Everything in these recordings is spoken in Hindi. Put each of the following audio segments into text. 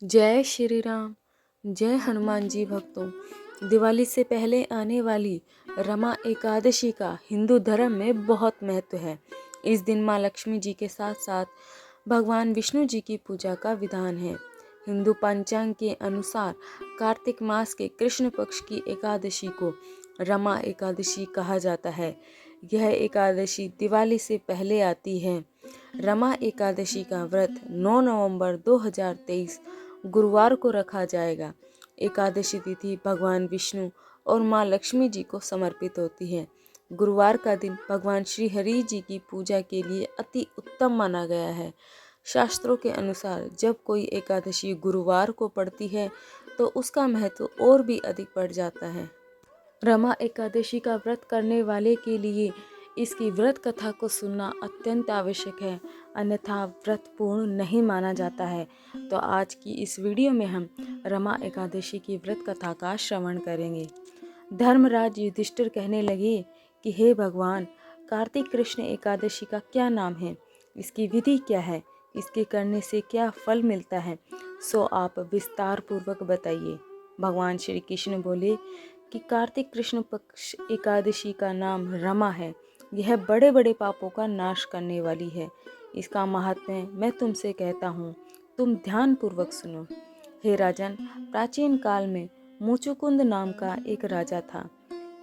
जय श्री राम। जय हनुमान जी भक्तों। दिवाली से पहले आने वाली रमा एकादशी का हिंदू धर्म में बहुत महत्व है। इस दिन माँ लक्ष्मी जी के साथ साथ भगवान विष्णु जी की पूजा का विधान है। हिंदू पंचांग के अनुसार कार्तिक मास के कृष्ण पक्ष की एकादशी को रमा एकादशी कहा जाता है। यह एकादशी दिवाली से पहले आती है। रमा एकादशी का व्रत 9 नवंबर 2023 गुरुवार को रखा जाएगा। एकादशी तिथि भगवान विष्णु और माँ लक्ष्मी जी को समर्पित होती है। गुरुवार का दिन भगवान श्री हरि जी की पूजा के लिए अति उत्तम माना गया है। शास्त्रों के अनुसार जब कोई एकादशी गुरुवार को पड़ती है तो उसका महत्व और भी अधिक बढ़ जाता है। रमा एकादशी का व्रत करने वाले के लिए इसकी व्रत कथा को सुनना अत्यंत आवश्यक है, अन्यथा व्रत पूर्ण नहीं माना जाता है। तो आज की इस वीडियो में हम रमा एकादशी की व्रत कथा का श्रवण करेंगे। धर्मराज युधिष्ठिर कहने लगे कि हे भगवान, कार्तिक कृष्ण एकादशी का क्या नाम है, इसकी विधि क्या है, इसके करने से क्या फल मिलता है, सो आप विस्तार पूर्वक बताइए। भगवान श्री कृष्ण बोले कि कार्तिक कृष्ण पक्ष एकादशी का नाम रमा है। यह बड़े बड़े पापों का नाश करने वाली है। इसका महात्म्य मैं तुमसे कहता हूँ, तुम ध्यान पूर्वक सुनो। हे राजन, प्राचीन काल में मुचुकुंद नाम का एक राजा था।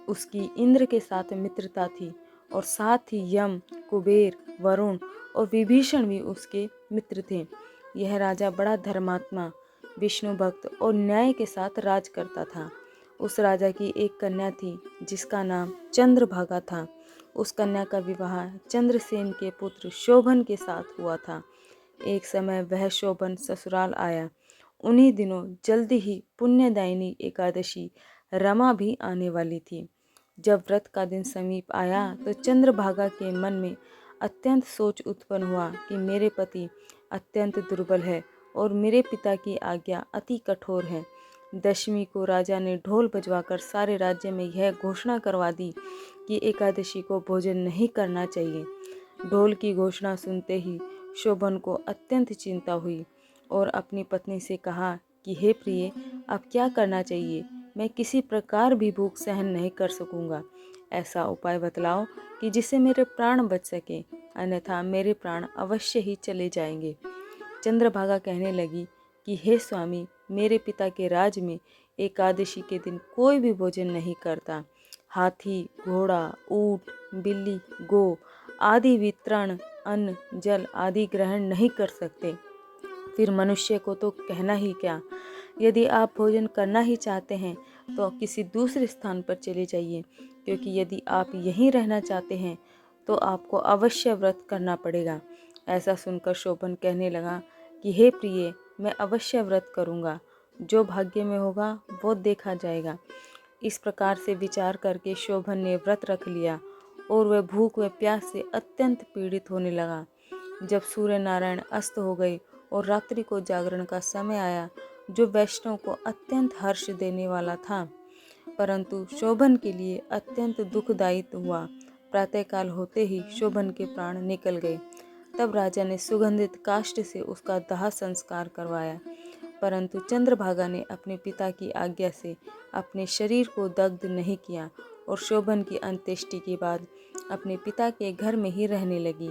उसकी इंद्र के साथ मित्रता थी और साथ ही यम, कुबेर, वरुण और विभीषण भी उसके मित्र थे। यह राजा बड़ा धर्मात्मा, विष्णु भक्त और न्याय के साथ राज करता था। उस राजा की एक कन्या थी जिसका नाम चंद्रभागा था। उस कन्या का विवाह चंद्रसेन के पुत्र शोभन के साथ हुआ था। एक समय वह शोभन ससुराल आया। उन्हीं दिनों जल्दी ही पुण्यदायिनी एकादशी रमा भी आने वाली थी। जब व्रत का दिन समीप आया तो चंद्रभागा के मन में अत्यंत सोच उत्पन्न हुआ कि मेरे पति अत्यंत दुर्बल है और मेरे पिता की आज्ञा अति कठोर है। दशमी को राजा ने ढोल बजवाकर सारे राज्य में यह घोषणा करवा दी कि एकादशी को भोजन नहीं करना चाहिए। ढोल की घोषणा सुनते ही शोभन को अत्यंत चिंता हुई और अपनी पत्नी से कहा कि हे प्रिय, अब क्या करना चाहिए? मैं किसी प्रकार भी भूख सहन नहीं कर सकूंगा। ऐसा उपाय बतलाओ कि जिससे मेरे प्राण बच सके, अन्यथा मेरे प्राण अवश्य ही चले जाएंगे। चंद्रभागा कहने लगी कि हे स्वामी, मेरे पिता के राज में एकादशी के दिन कोई भी भोजन नहीं करता। हाथी, घोड़ा, ऊंट, बिल्ली, गो आदि वितरण अन्न, जल आदि ग्रहण नहीं कर सकते। फिर मनुष्य को तो कहना ही क्या। यदि आप भोजन करना ही चाहते हैं तो किसी दूसरे स्थान पर चले जाइए, क्योंकि यदि आप यहीं रहना चाहते हैं तो आपको अवश्य व्रत करना पड़ेगा। ऐसा सुनकर शोभन कहने लगा कि हे प्रिय, मैं अवश्य व्रत करूँगा। जो भाग्य में होगा वो देखा जाएगा। इस प्रकार से विचार करके शोभन ने व्रत रख लिया और वह भूख व प्यास से अत्यंत पीड़ित होने लगा। जब सूर्य नारायण अस्त हो गए और रात्रि को जागरण का समय आया, जो वैष्णव को अत्यंत हर्ष देने वाला था, परंतु शोभन के लिए अत्यंत दुखदायी हुआ। प्रातःकाल होते ही शोभन के प्राण निकल गए। तब राजा ने सुगंधित काष्ठ से उसका दाह संस्कार करवाया, परंतु चंद्रभागा ने अपने पिता की आज्ञा से अपने शरीर को दग्ध नहीं किया और शोभन की अंत्येष्टि के बाद अपने पिता के घर में ही रहने लगी।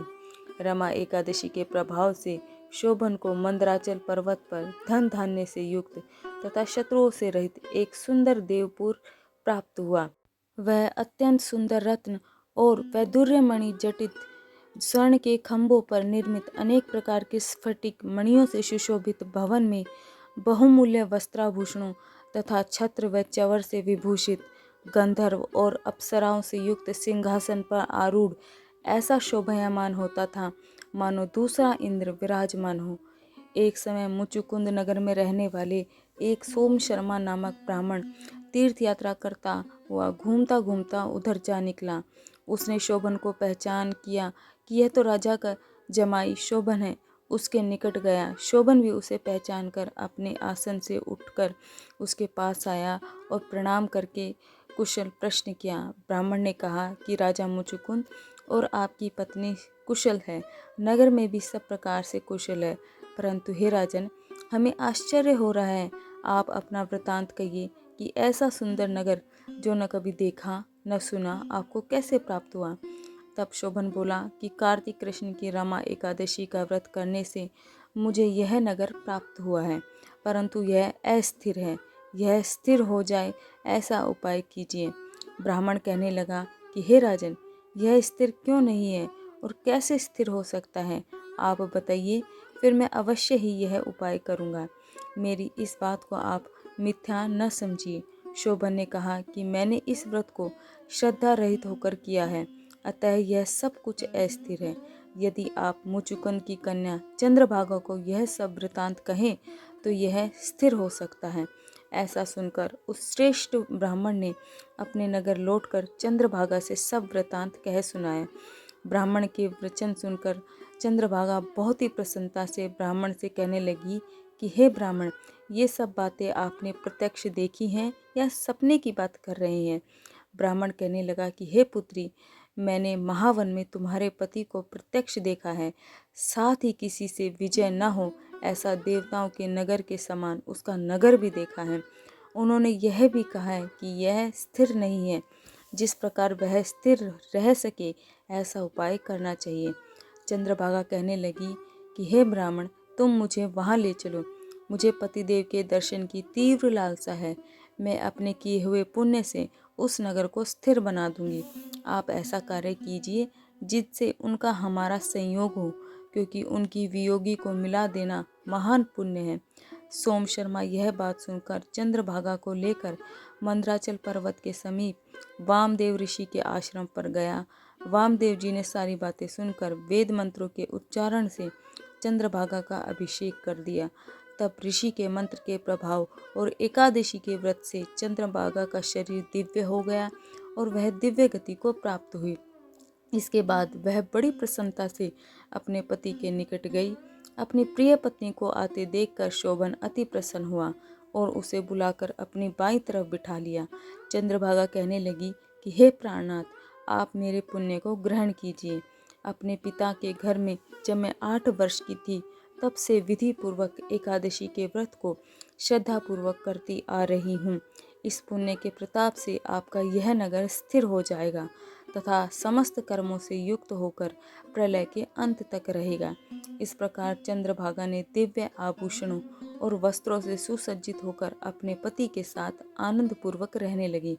रमा एकादशी के प्रभाव से शोभन को मंदराचल पर्वत पर धन धान्य से युक्त तथा शत्रुओं से रहित एक सुंदर देवपुर प्राप्त हुआ। वह अत्यंत सुंदर रत्न और वैदुर्यमणि जटित स्वर्ण के खंभों पर निर्मित अनेक प्रकार के स्फटिक मणियों से सुशोभित भवन में बहुमूल्य वस्त्राभूषणों तथा छत्र व चवर से विभूषित गंधर्व और अप्सराओं से युक्त सिंहासन पर आरूढ़ ऐसा शोभायमान होता था मानो दूसरा इंद्र विराजमान हो। एक समय मुचुकुंद नगर में रहने वाले एक सोम शर्मा नामक ब्राह्मण तीर्थ यात्रा करता हुआ घूमता घूमता उधर जा निकला। उसने शोभन को पहचान किया कि यह तो राजा का जमाई शोभन है। उसके निकट गया। शोभन भी उसे पहचान कर अपने आसन से उठकर उसके पास आया और प्रणाम करके कुशल प्रश्न किया। ब्राह्मण ने कहा कि राजा मुचुकुंद और आपकी पत्नी कुशल है, नगर में भी सब प्रकार से कुशल है, परंतु हे राजन, हमें आश्चर्य हो रहा है। आप अपना वृतांत कहिए कि ऐसा सुंदर नगर जो न कभी देखा न सुना आपको कैसे प्राप्त हुआ। तब शोभन बोला कि कार्तिक कृष्ण की रमा एकादशी का व्रत करने से मुझे यह नगर प्राप्त हुआ है, परंतु यह अस्थिर है। यह स्थिर हो जाए ऐसा उपाय कीजिए। ब्राह्मण कहने लगा कि हे राजन, यह स्थिर क्यों नहीं है और कैसे स्थिर हो सकता है, आप बताइए, फिर मैं अवश्य ही यह उपाय करूँगा। मेरी इस बात को आप मिथ्या न समझिए। शोभन ने कहा कि मैंने इस व्रत को श्रद्धा रहित होकर किया है, अतः यह सब कुछ अस्थिर है। यदि आप मुचुकुंद की कन्या चंद्रभागा को यह सब वृतांत कहें तो यह स्थिर हो सकता है। ऐसा सुनकर उस श्रेष्ठ ब्राह्मण ने अपने नगर लौटकर चंद्रभागा से सब वृतांत कह सुनाया। ब्राह्मण के वचन सुनकर चंद्रभागा बहुत ही प्रसन्नता से ब्राह्मण से कहने लगी कि हे ब्राह्मण, ये सब बातें आपने प्रत्यक्ष देखी हैं या सपने की बात कर रहे हैं। ब्राह्मण कहने लगा कि हे पुत्री, मैंने महावन में तुम्हारे पति को प्रत्यक्ष देखा है, साथ ही किसी से विजय न हो ऐसा देवताओं के नगर के समान उसका नगर भी देखा है। उन्होंने यह भी कहा है कि यह स्थिर नहीं है, जिस प्रकार वह स्थिर रह सके ऐसा उपाय करना चाहिए। चंद्रभागा कहने लगी कि हे ब्राह्मण, तुम मुझे वहाँ ले चलो। मुझे पतिदेव के दर्शन की तीव्र लालसा है। मैं अपने किए हुए पुण्य से उस नगर को स्थिर बना दूंगी। आप ऐसा कार्य कीजिए जिससे उनका हमारा संयोग हो, क्योंकि उनकी वियोगी को मिला देना महान पुण्य है। सोम शर्मा यह बात सुनकर चंद्रभागा को लेकर मंदराचल पर्वत के समीप वामदेव ऋषि के आश्रम पर गया। वामदेव जी ने सारी बातें सुनकर वेद मंत्रों के उच्चारण से चंद्रभागा का अभिषेक कर दिया। तब ऋषि के मंत्र के प्रभाव और एकादशी के व्रत से चंद्रभागा का शरीर दिव्य हो गया और वह दिव्य गति को प्राप्त हुई। इसके बाद वह बड़ी प्रसन्नता से अपने पति के निकट गई। अपनी प्रिय पत्नी को आते देखकर शोभन अति प्रसन्न हुआ और उसे बुलाकर अपनी बाईं तरफ बिठा लिया। चंद्रभागा कहने लगी कि हे प्राणनाथ, आप मेरे पुण्य को ग्रहण कीजिए। अपने पिता के घर में जब मैं 8 वर्ष की थी तब से विधि पूर्वक एकादशी के व्रत को श्रद्धा पूर्वक करती आ रही हूँ। इस पुण्य के प्रताप से आपका यह नगर स्थिर हो जाएगा तथा समस्त कर्मों से युक्त होकर प्रलय के अंत तक रहेगा। इस प्रकार चंद्रभागा ने दिव्य आभूषणों और वस्त्रों से सुसज्जित होकर अपने पति के साथ आनंद पूर्वक रहने लगी।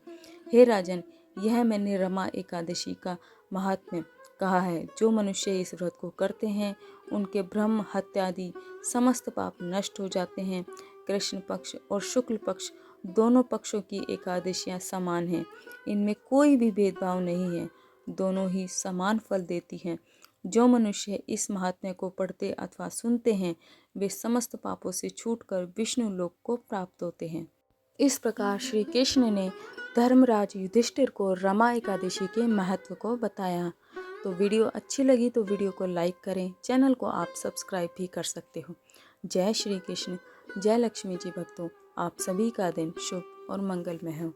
हे राजन, यह मैंने रमा एकादशी का महात्म्य कहा है। जो मनुष्य इस व्रत को करते हैं उनके ब्रह्म हत्यादि समस्त पाप नष्ट हो जाते हैं। कृष्ण पक्ष और शुक्ल पक्ष दोनों पक्षों की एकादशियां समान हैं। इनमें कोई भी भेदभाव नहीं है, दोनों ही समान फल देती हैं। जो मनुष्य इस महात्म्य को पढ़ते अथवा सुनते हैं वे समस्त पापों से छूटकर विष्णु लोक को प्राप्त होते हैं। इस प्रकार श्री कृष्ण ने धर्मराज युधिष्ठिर को रमा एकादशी के महत्व को बताया। तो वीडियो अच्छी लगी तो वीडियो को लाइक करें, चैनल को आप सब्सक्राइब भी कर सकते हो। जय श्री कृष्ण, जय लक्ष्मी जी भक्तों, आप सभी का दिन शुभ और मंगलमय हो।